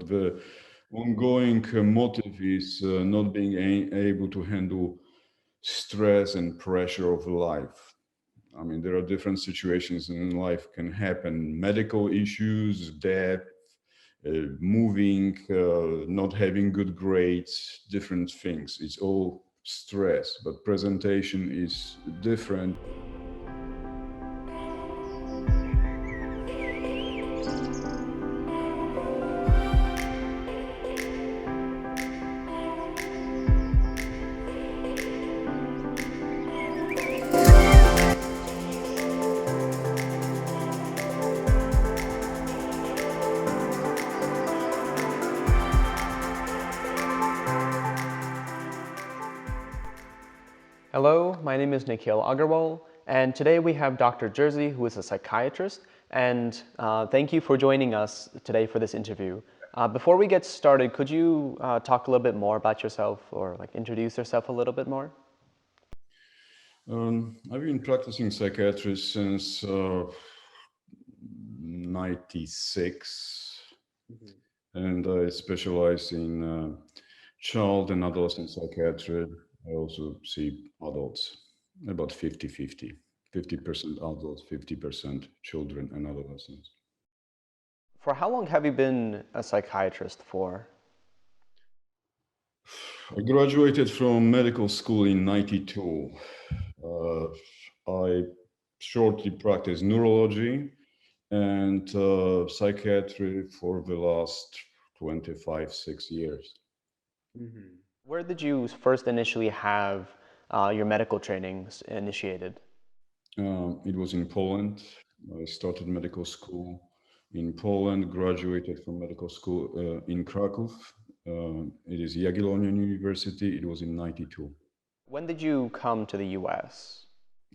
The ongoing motive is not being able to handle stress and pressure of life. I mean, there are different situations in life can happen: medical issues, death, moving, not having good grades, different things. It's all stress, but presentation is different. Hello, my name is Nikhil Agarwal, and today we have Dr. Jerzey, who is a psychiatrist, and thank you for joining us today for this interview. Before we get started, could you talk a little bit more about yourself or introduce yourself a little bit more? I've been practicing psychiatry since 96, and I specialize in child and adolescent psychiatry. I also see adults, about 50-50, 50% adults, 50% children and adolescents. For how long have you been a psychiatrist for? I graduated from medical school in 92. I shortly practiced neurology and psychiatry for the last 6 years. Where did you first initially have your medical trainings initiated? It was in Poland. I started medical school in Poland, graduated from medical school in Krakow. It is Jagiellonian University. It was in 92. When did you come to the US?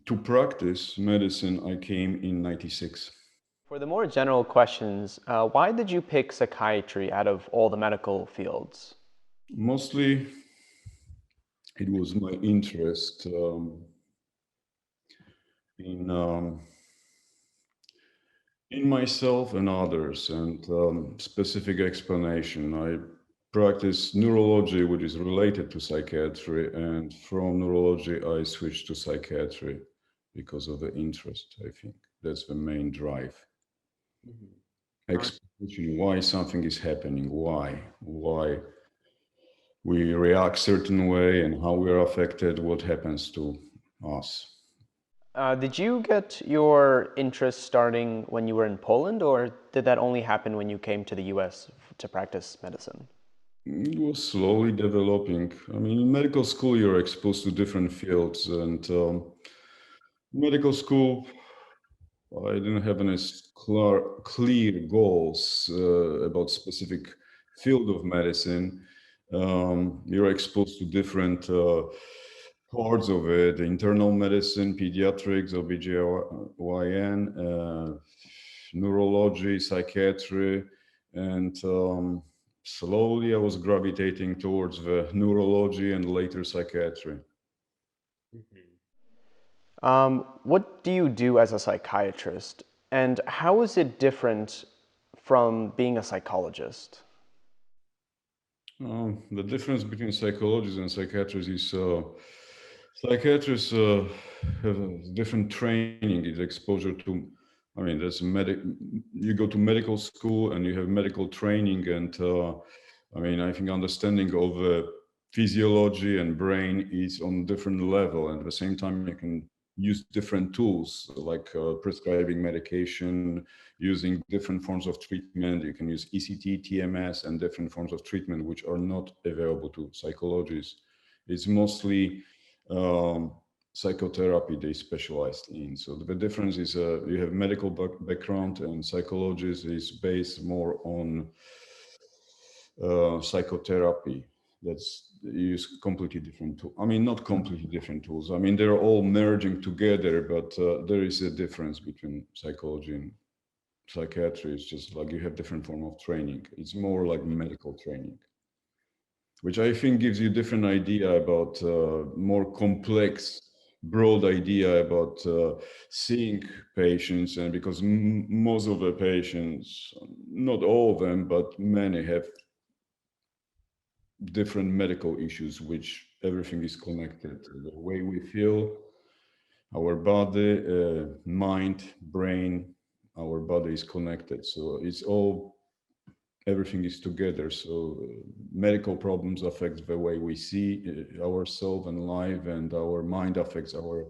To practice medicine, I came in 96. For the more general questions, why did you pick psychiatry out of all the medical fields? Mostly, it was my interest in myself and others, and specific explanation. I practice neurology, which is related to psychiatry, and from neurology, I switched to psychiatry because of the interest. I think that's the main drive. Explanation why something is happening, why we react certain way, and how we are affected, what happens to us. Did you get your interest starting when you were in Poland, or did that only happen when you came to the US to practice medicine? It was slowly developing. I mean, in medical school, you're exposed to different fields, and medical school, I didn't have any clear goals about specific field of medicine. You're exposed to different parts of it: internal medicine, pediatrics, OBGYN, neurology, psychiatry, and slowly I was gravitating towards the neurology and later psychiatry. What do you do as a psychiatrist, and how is it different from being a psychologist? The difference between psychologists and psychiatrists is psychiatrists have a different training, is exposure to, I mean, you go to medical school and you have medical training, and I mean, I think understanding of physiology and brain is on different level, and at the same time you can use different tools like prescribing medication, using different forms of treatment. You can use ECT, TMS, and different forms of treatment which are not available to psychologists. It's mostly psychotherapy they specialized in. So the difference is you have medical background, and psychologist is based more on psychotherapy. That's use completely different tools. I mean, not completely different tools. I mean, they're all merging together, but there is a difference between psychology and psychiatry. It's just like you have different form of training. It's more like medical training, which I think gives you different idea about more complex broad idea about seeing patients, and because most of the patients, not all of them, but many have different medical issues, which everything is connected. The way we feel, our body, mind, brain, our body is connected. So it's all, everything is together. So medical problems affect the way we see ourselves and life, and our mind affects our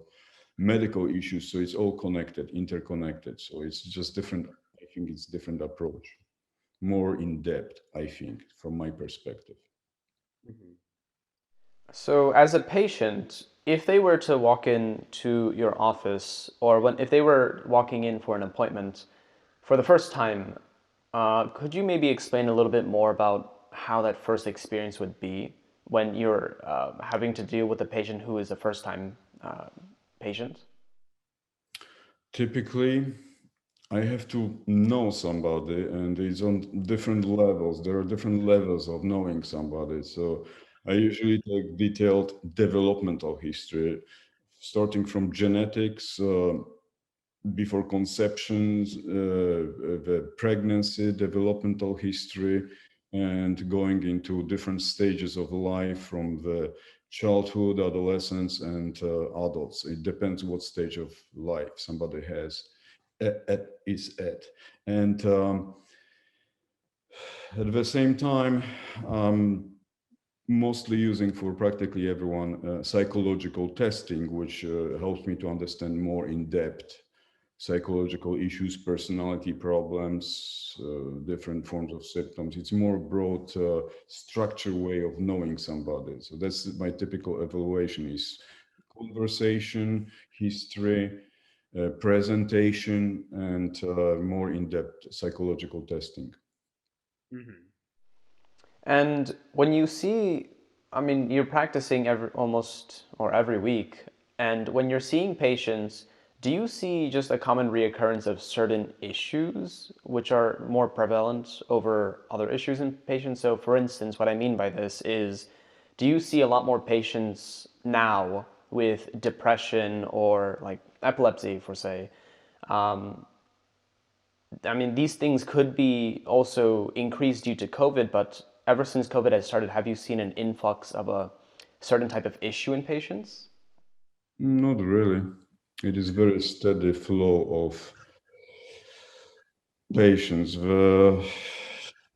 medical issues. So it's all connected, interconnected. So it's just different. I think it's different approach, more in depth, I think, from my perspective. So, as a patient, if they were to walk into your office, or if they were walking in for an appointment for the first time, could you maybe explain a little bit more about how that first experience would be when you're having to deal with a patient who is a first-time patient? Typically, I have to know somebody, and it's on different levels. There are different levels of knowing somebody. So I usually take detailed developmental history, starting from genetics, before conceptions, the pregnancy, developmental history, and going into different stages of life from the childhood, adolescence, and adults. It depends what stage of life somebody has is at. And at the same time, mostly using for practically everyone psychological testing, which helps me to understand more in depth psychological issues, personality problems, different forms of symptoms. It's more broad, structured way of knowing somebody. So that's my typical evaluation: is conversation, history, presentation, and more in-depth psychological testing. And when you see, I mean, you're practicing almost or every week, and when you're seeing patients, do you see just a common reoccurrence of certain issues which are more prevalent over other issues in patients? So, for instance, what I mean by this is, do you see a lot more patients now with depression or like epilepsy, for say? Um, I mean, these things could be also increased due to COVID, but ever since COVID has started, have you seen an influx of a certain type of issue in patients? Not really. It is very steady flow of patients. The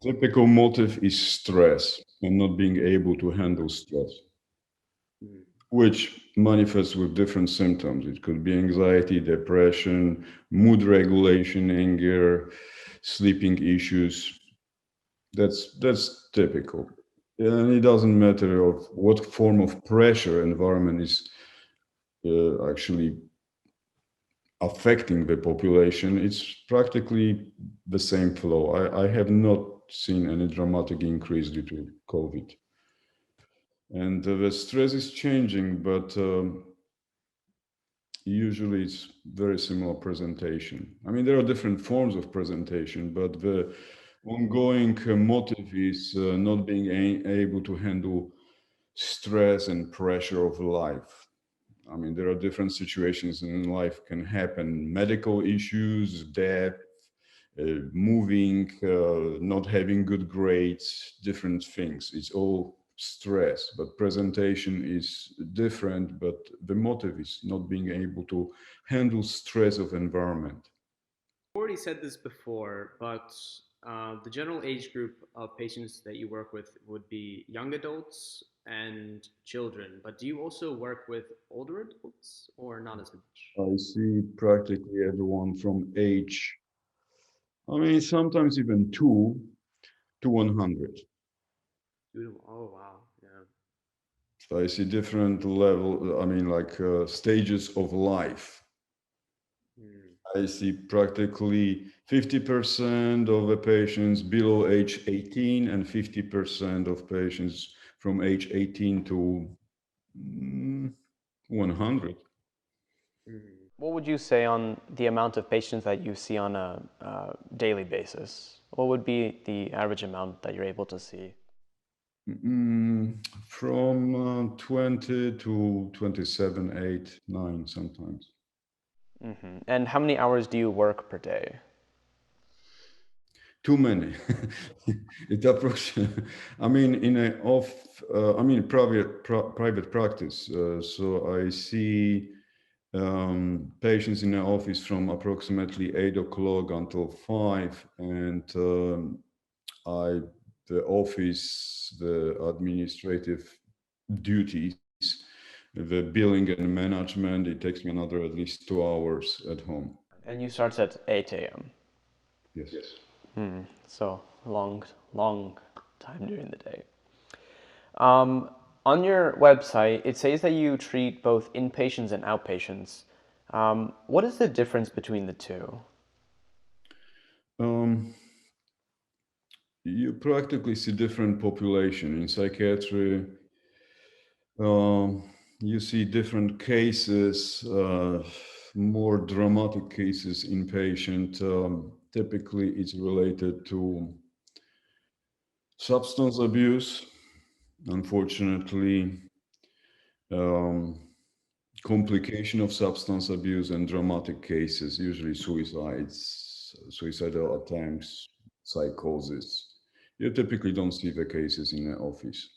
typical motive is stress and not being able to handle stress, which manifests with different symptoms. It could be anxiety, depression, mood regulation, anger, sleeping issues. That's typical. And it doesn't matter of what form of pressure environment is actually affecting the population. It's practically the same flow. I have not seen any dramatic increase due to COVID. And the stress is changing, but usually it's very similar presentation. I mean, there are different forms of presentation, but the ongoing motive is not being able to handle stress and pressure of life. I mean, there are different situations in life can happen: medical issues, death, moving, not having good grades, different things. It's all stress, but presentation is different. But the motive is not being able to handle stress of environment. Already said this before, but the general age group of patients that you work with would be young adults and children. But do you also work with older adults or not as much? I see practically everyone from age, I mean, sometimes even 2 to 100. Oh, wow. Yeah. I see different level, I mean, like stages of life. Hmm. I see practically 50% of the patients below age 18 and 50% of patients from age 18 to 100. Hmm. What would you say on the amount of patients that you see on a daily basis? What would be the average amount that you're able to see? From 20 to 27, 8, 9 sometimes. And how many hours do you work per day? Too many. It approximately, I mean, in a private practice. So I see patients in the office from approximately 8 o'clock until 5, and I the office, the administrative duties, the billing and management. It takes me another at least 2 hours at home. And you start at 8 a.m. Yes. So long time during the day. On your website, it says that you treat both inpatients and outpatients. What is the difference between the two? You practically see different population in psychiatry. You see different cases, more dramatic cases inpatient. Typically, it's related to substance abuse, unfortunately, um, complication of substance abuse, and dramatic cases, usually suicides, suicidal attempts, psychosis. You typically don't see the cases in the office.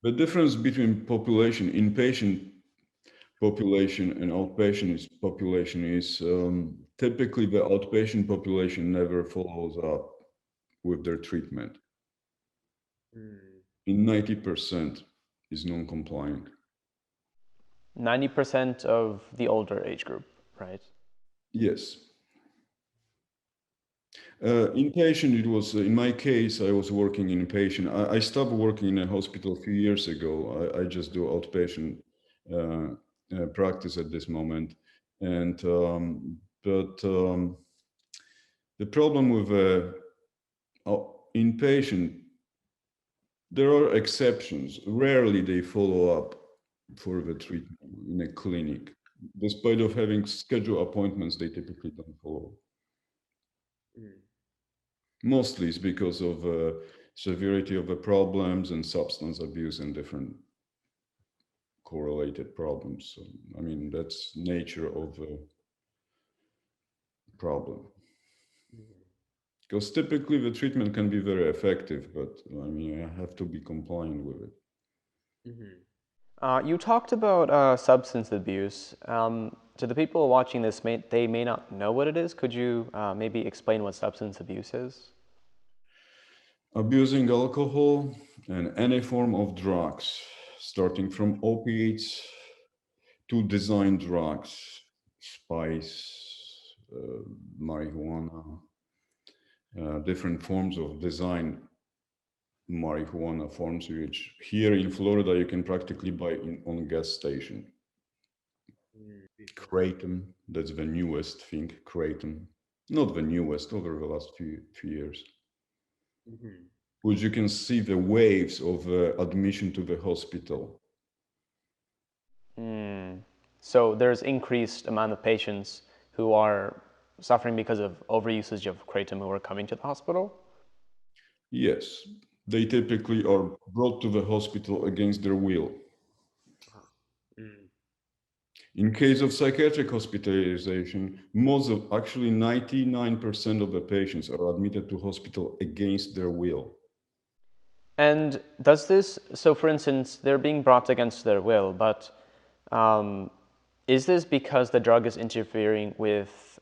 The difference between population, inpatient population and population is typically the outpatient population never follows up with their treatment. In 90% is non-compliant. 90% of the older age group, right? Yes. Inpatient, it was, in my case, I was working in inpatient. I stopped working in a hospital a few years ago. I just do outpatient practice at this moment. And, but the problem with inpatient, there are exceptions. Rarely they follow up for the treatment in a clinic. Despite of having scheduled appointments, they typically don't follow. Mostly it's because of severity of the problems and substance abuse and different correlated problems. So, I mean, that's nature of the problem. Because typically the treatment can be very effective, but I mean, I have to be compliant with it. You talked about substance abuse. To the people watching this, they may not know what it is. Could you maybe explain what substance abuse is? Abusing alcohol and any form of drugs, starting from opiates to design drugs, spice, marijuana, different forms of design marijuana forms, which here in Florida you can practically buy on gas station. Kratom, that's the newest thing, Kratom. Not the newest, over the last few years. Which you can see the waves of admission to the hospital. So there's increased amount of patients who are suffering because of overusage of kratom who are coming to the hospital? Yes, they typically are brought to the hospital against their will. In case of psychiatric hospitalization, most of, actually 99% of the patients are admitted to hospital against their will. And does this, so for instance, they're being brought against their will, but is this because the drug is interfering with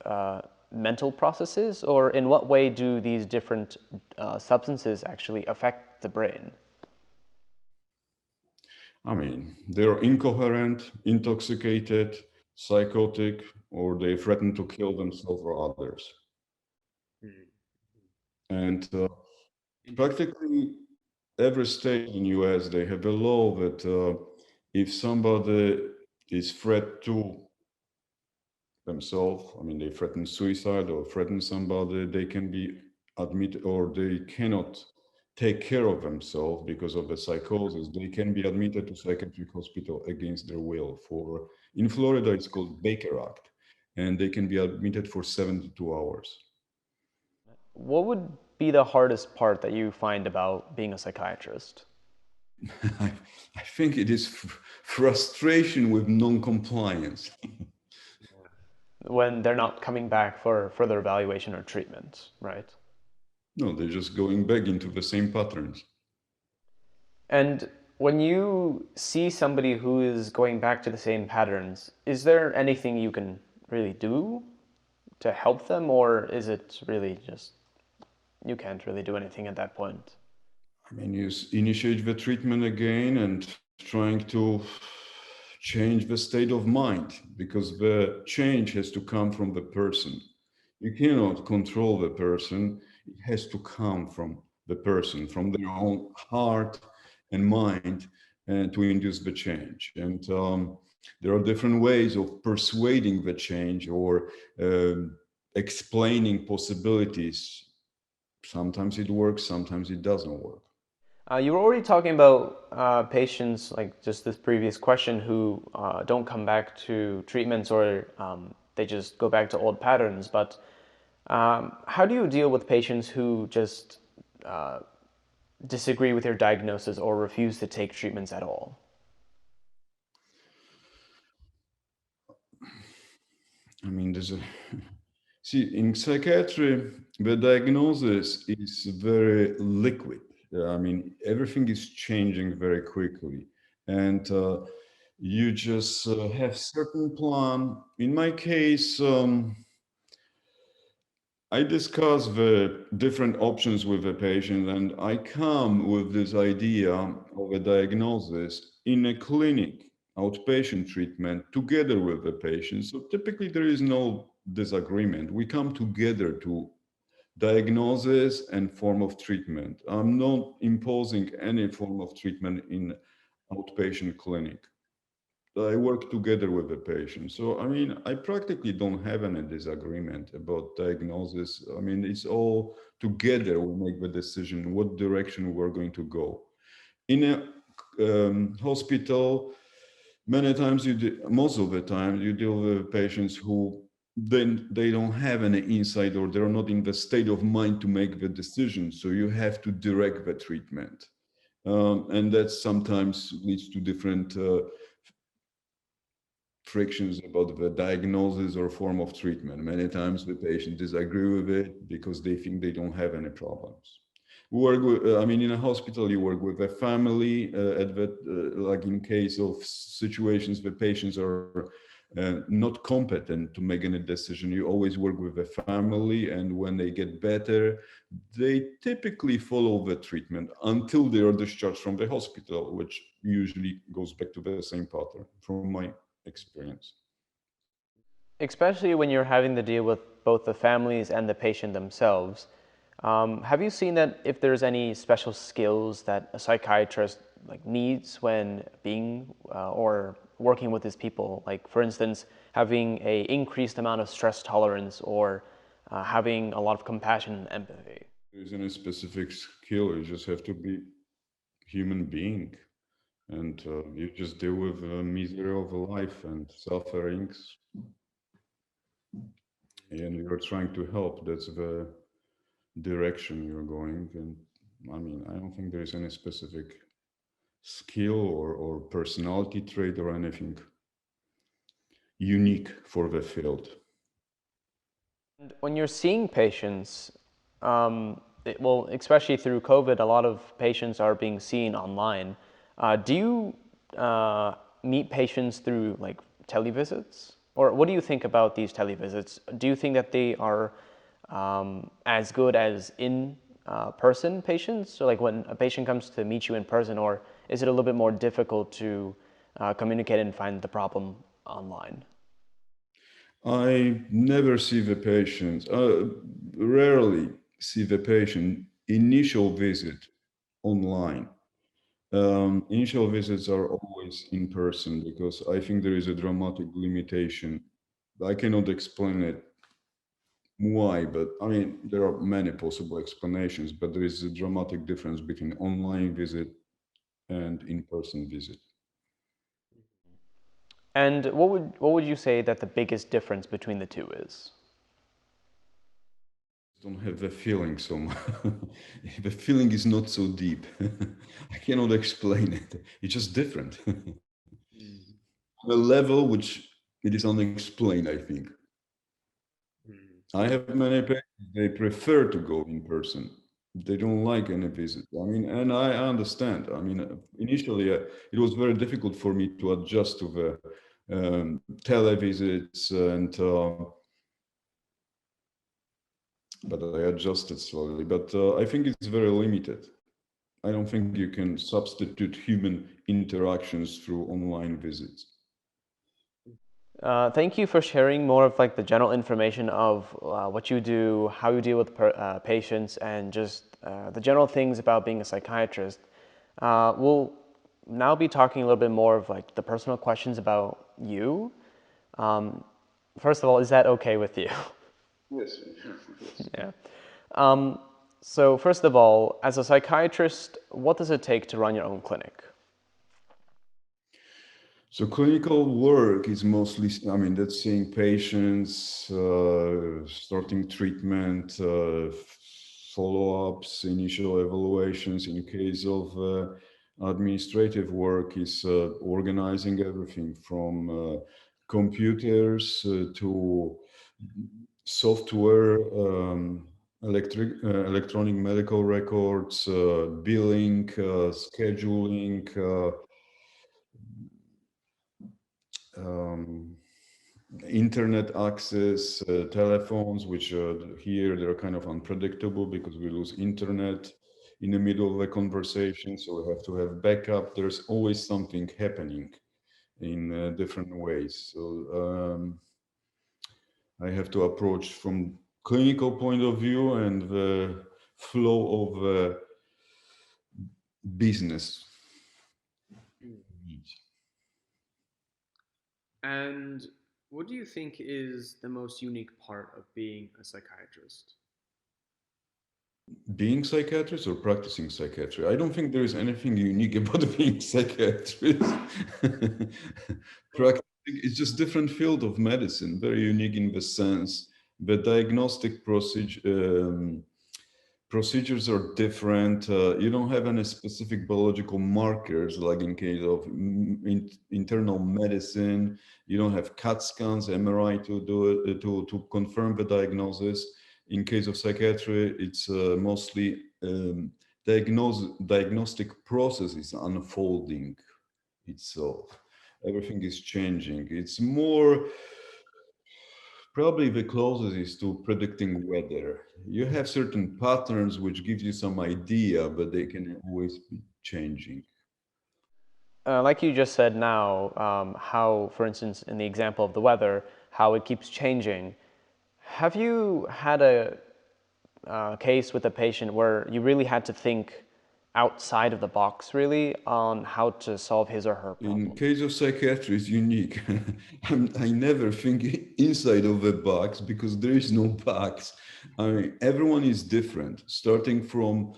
mental processes, or in what way do these different substances actually affect the brain? I mean, they're incoherent, intoxicated, psychotic, or they threaten to kill themselves or others. And practically every state in US, they have a law that if somebody is threat to themselves, I mean, they threaten suicide or threaten somebody, they can be admitted, or they cannot take care of themselves because of the psychosis, they can be admitted to psychiatric hospital against their will. For in Florida, it's called Baker Act, and they can be admitted for 72 hours. What would be the hardest part that you find about being a psychiatrist? I, I think it is frustration with non-compliance. when they're not coming back for further evaluation or treatment, right? No, they're just going back into the same patterns. And when you see somebody who is going back to the same patterns, is there anything you can really do to help them, or is it really just you can't really do anything at that point? I mean, you initiate the treatment again and trying to change the state of mind, because the change has to come from the person. You cannot control the person. It has to come from the person, from their own heart and mind, and to induce the change. And there are different ways of persuading the change or explaining possibilities. Sometimes it works, sometimes it doesn't work. You were already talking about patients, like just this previous question, who don't come back to treatments or they just go back to old patterns. But how do you deal with patients who just disagree with your diagnosis or refuse to take treatments at all? I mean, there's a see, in psychiatry, the diagnosis is very liquid. I mean, everything is changing very quickly, and you just have certain plan. In my case, I discuss the different options with the patient, and I come with this idea of a diagnosis in a clinic, outpatient treatment, together with the patient. So typically, there is no disagreement. We come together to diagnosis and form of treatment. I'm not imposing any form of treatment in outpatient clinic. I work together with the patient. So, I mean, I practically don't have any disagreement about diagnosis. I mean, it's all together we make the decision what direction we're going to go. In a hospital, many times most of the time, you deal with patients who then they don't have any insight or they're not in the state of mind to make the decision. So you have to direct the treatment. And that sometimes leads to different frictions about the diagnosis or form of treatment. Many times the patient disagree with it because they think they don't have any problems. We work with, I mean, in a hospital, you work with a family. Like in case of situations where patients are not competent to make any decision, you always work with the family. And when they get better, they typically follow the treatment until they are discharged from the hospital, which usually goes back to the same pattern from my experience. Especially when you're having to deal with both the families and the patient themselves. Have you seen that if there's any special skills that a psychiatrist like needs when being or working with his people? Like, for instance, having a increased amount of stress tolerance or having a lot of compassion and empathy. There isn't a specific skill. You just have to be human being, and you just deal with the misery of life and sufferings, and you're trying to help. That's the direction you're going. And I mean, I don't think there is any specific skill or personality trait or anything unique for the field. And when you're seeing patients, well, especially through COVID, a lot of patients are being seen online. Do you meet patients through like televisits? Or what do you think about these televisits? Do you think that they are as good as in person patients? So like when a patient comes to meet you in person, or is it a little bit more difficult to communicate and find the problem online? I never see the patient, rarely see the patient initial visit online. Initial visits are always in person because I think there is a dramatic limitation. I cannot explain it why, but I mean, there are many possible explanations, but there is a dramatic difference between online visit and in-person visit. And what would you say that the biggest difference between the two is? don't have the feeling so much. The feeling is not so deep. I cannot explain it. It's just different. Mm. A level which it is unexplained, I think. Mm. I have many patients, they prefer to go in person. They don't like any visit. I mean, and I understand. I mean, initially, it was very difficult for me to adjust to the televisits, but I adjusted slowly. But I think it's very limited. I don't think you can substitute human interactions through online visits. Thank you for sharing more of like the general information of what you do, how you deal with patients, and just the general things about being a psychiatrist. We'll now be talking a little bit more of like the personal questions about you. Um, First of all, is that okay with you? Yes. Yes. Yeah. Um, so first of all, as a psychiatrist, what does it take to run your own clinic? So clinical work is mostly, I mean, that's seeing patients, starting treatment, follow-ups, initial evaluations. In case of administrative work is organizing everything from computers to software, electronic medical records, billing, scheduling, um, internet access, telephones, which here they're kind of unpredictable because we lose internet in the middle of a conversation. So we have to have backup. There's always something happening in different ways. So I have to approach from clinical point of view and the flow of business. Mm. And what do you think is the most unique part of being a psychiatrist? Being psychiatrist or practicing psychiatry? I don't think there is anything unique about being psychiatrist. Practicing it's just different field of medicine, very unique in the sense the diagnostic procedures are different. You don't have any specific biological markers like in case of internal medicine. You don't have CAT scans, MRI to do it, to confirm the diagnosis. In case of psychiatry, it's mostly diagnostic process is unfolding itself. Everything is changing. It's more probably the closest is to predicting weather. You have certain patterns which gives you some idea, but they can always be changing. Like you just said now, how, for instance, in the example of the weather, how it keeps changing. Have you had a case with a patient where you really had to think outside of the box, really, on how to solve his or her In problem? case of psychiatry, it's unique. I never think inside of a box because there is no box. I mean, everyone is different, starting from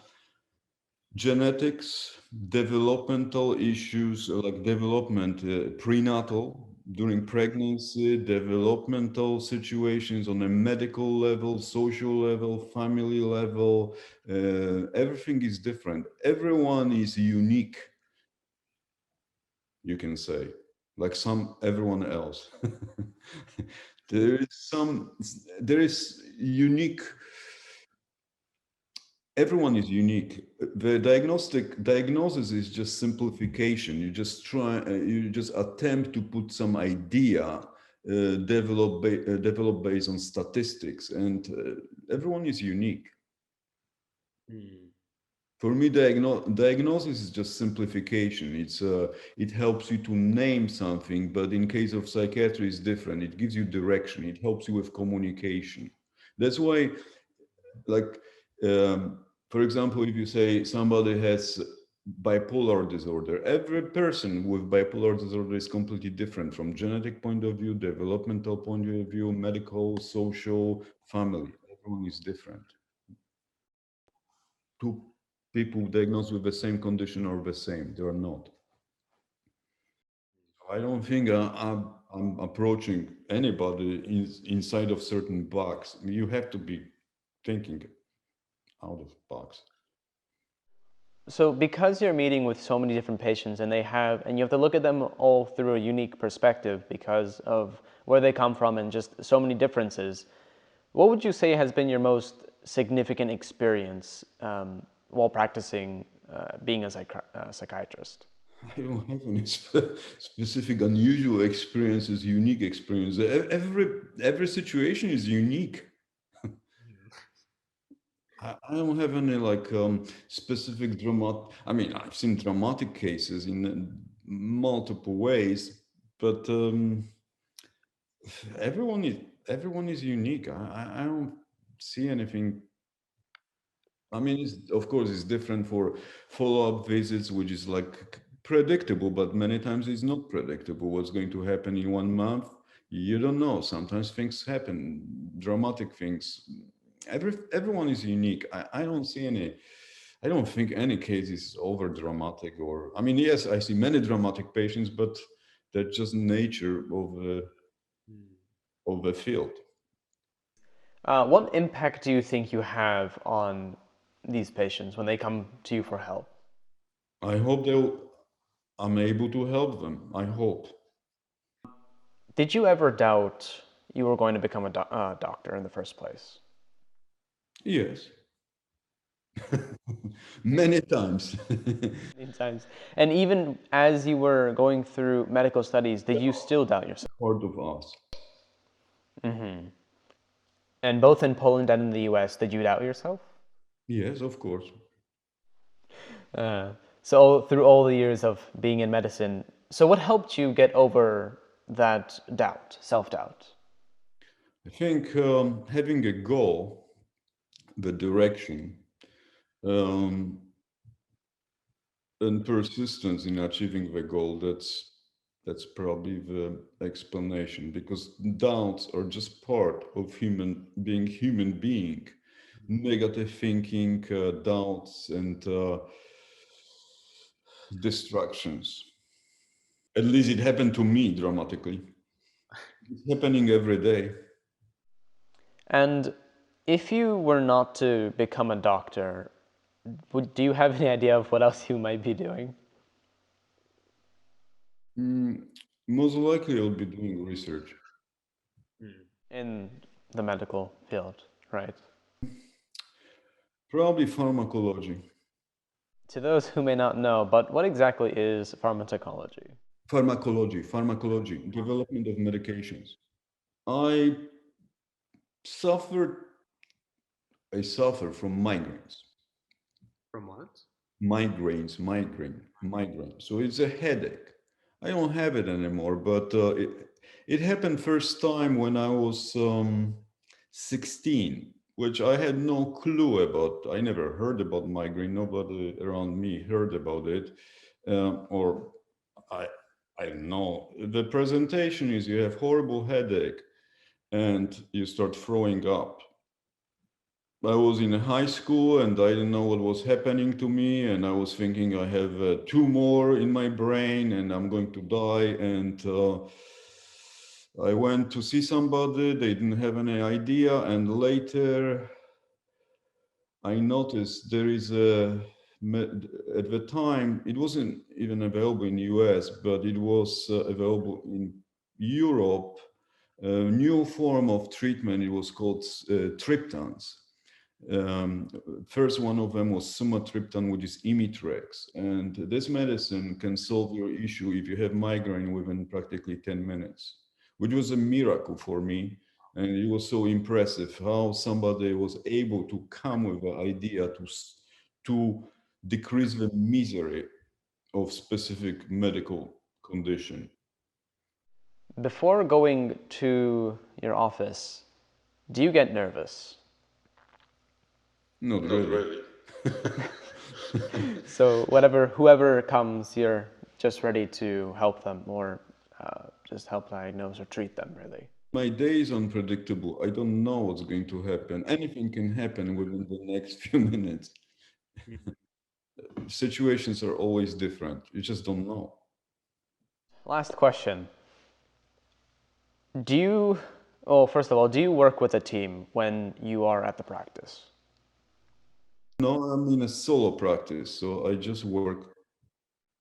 genetics, developmental issues like development, prenatal, during pregnancy, developmental situations on a medical level, social level, family level. Everything is different. Everyone is unique, you can say, like everyone else. there is some, there is unique everyone is unique. The diagnosis is just simplification. You just you just attempt to put some idea, develop based on statistics, and everyone is unique. Mm. For me, diagnosis is just simplification. It helps you to name something, but in case of psychiatry, it's different. It gives you direction. It helps you with communication. That's why, like, for example, if you say somebody has bipolar disorder, every person with bipolar disorder is completely different from genetic point of view, developmental point of view, medical, social, family. Everyone is different. Two people diagnosed with the same condition are the same. They are not. I don't think I'm approaching anybody inside of certain box. You have to be thinking out of the box. So because you're meeting with so many different patients and you have to look at them all through a unique perspective because of where they come from and just so many differences, what would you say has been your most significant experience while practicing being a psychiatrist? I don't have any specific unusual experiences, unique experience. Every situation is unique. I don't have any like specific dramatic. I mean, I've seen dramatic cases in multiple ways, but everyone is everyone is unique. I don't see anything. I mean, of course, it's different for follow-up visits, which is like predictable, but many times it's not predictable. What's going to happen in 1 month? You don't know. Sometimes things happen, dramatic things. Everyone is unique. I don't see any. I don't think any case is over dramatic. Or I mean, yes, I see many dramatic patients, but that's just nature of the field. What impact do you think you have on these patients when they come to you for help? I hope I'm able to help them. I hope. Did you ever doubt you were going to become a doctor in the first place? Yes. Many times. Many times. And even as you were going through medical studies, did you still doubt yourself? Part of us. And both in Poland and in the US, did you doubt yourself? Yes, of course. So through all the years of being in medicine, so what helped you get over that doubt, self-doubt? I think having a goal, the direction, um, and persistence in achieving the goal, that's probably the explanation, because doubts are just part of human being. Negative thinking, doubts, and distractions. At least it happened to me dramatically. It's happening every day. And if you were not to become a doctor, do you have any idea of what else you might be doing? Most likely, I'll be doing research. In the medical field, right? Probably pharmacology. To those who may not know, but what exactly is pharmacology? Pharmacology, development of medications. I suffered, I suffer from migraines. From what? Migraine. So it's a headache. I don't have it anymore, but it happened first time when I was 16, which I had no clue about. I never heard about migraine. Nobody around me heard about it, or I I don't know. The presentation is you have horrible headache and you start throwing up. I was in high school and I didn't know what was happening to me, and I was thinking I have a tumor in my brain and I'm going to die. And I went to see somebody. They didn't have any idea, and later I noticed there is at the time it wasn't even available in US, but it was available in Europe. A new form of treatment. It was called triptans. Um, First one of them was sumatriptan, which is Imitrex, and this medicine can solve your issue if you have migraine within practically 10 minutes, which was a miracle for me. And it was so impressive how somebody was able to come with the idea to decrease the misery of specific medical condition. Before going to your office, do you get nervous? Not really. So whoever comes, you're just ready to help them or just help diagnose or treat them, really. My day is unpredictable. I don't know what's going to happen. Anything can happen within the next few minutes. Situations are always different. You just don't know. Last question. Do you Well, first of all, do you work with a team when you are at the practice? No, I'm in a solo practice, so I just work.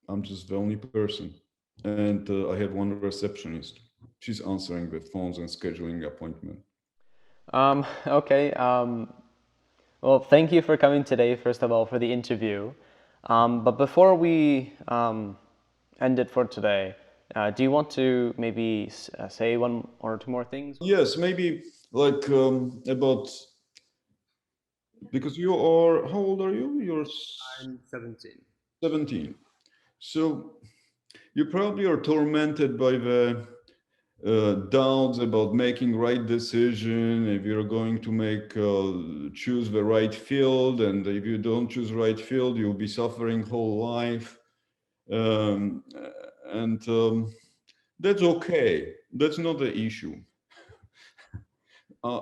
I'm just the only person, and I have one receptionist. She's answering the phones and scheduling appointment. Okay. Well, thank you for coming today, first of all, for the interview. But before we end it for today, do you want to maybe say one or two more things? Yes, maybe like about because you are, how old are you? You're I'm 17. 17. So you probably are tormented by the doubts about making right decision, if you're going to make choose the right field, and if you don't choose right field, you'll be suffering whole life. Um, and That's okay. That's not the issue.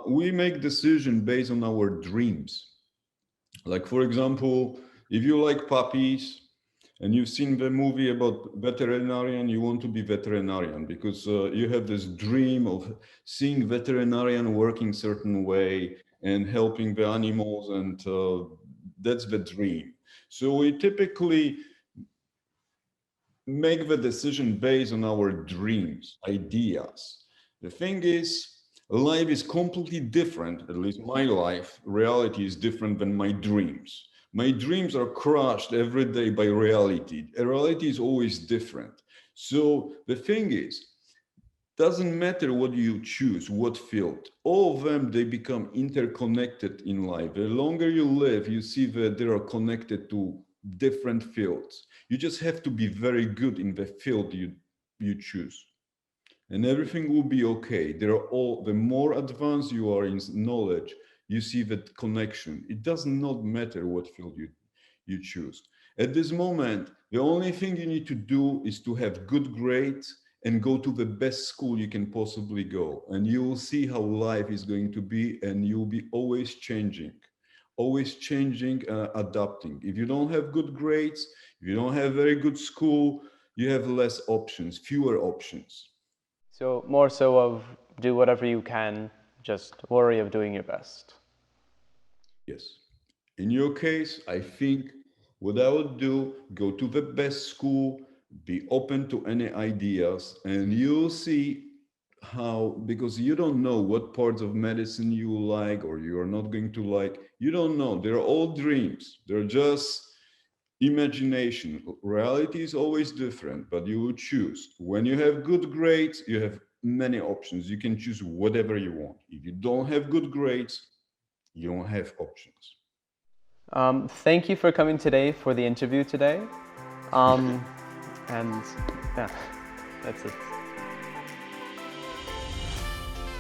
We make decision based on our dreams. Like, for example, if you like puppies and you've seen the movie about veterinarian, you want to be veterinarian because you have this dream of seeing veterinarian working certain way and helping the animals, and that's the dream. So we typically make the decision based on our dreams, ideas. The thing is, life is completely different, at least my life, reality is different than my dreams. My dreams are crushed every day by reality. Reality is always different. So the thing is, doesn't matter what you choose, what field, all of them, they become interconnected in life. The longer you live, you see that they are connected to different fields. You just have to be very good in the field you choose, and everything will be okay. The more advanced you are in knowledge, you see that connection. It does not matter what field you choose. At this moment, the only thing you need to do is to have good grades and go to the best school you can possibly go. And you will see how life is going to be, and you'll be always changing, adapting. If you don't have good grades, if you don't have very good school, you have less options, fewer options. So more so of do whatever you can, just worry of doing your best. Yes. In your case, I think what I would do, go to the best school, be open to any ideas, and you'll see how, because you don't know what parts of medicine you like or you are not going to like. You don't know. They're all dreams. They're just imagination. Reality is always different, but you will choose. When you have good grades, you have many options. You can choose whatever you want. If you don't have good grades, you don't have options. Thank you for coming today for the interview today. And yeah, that's it.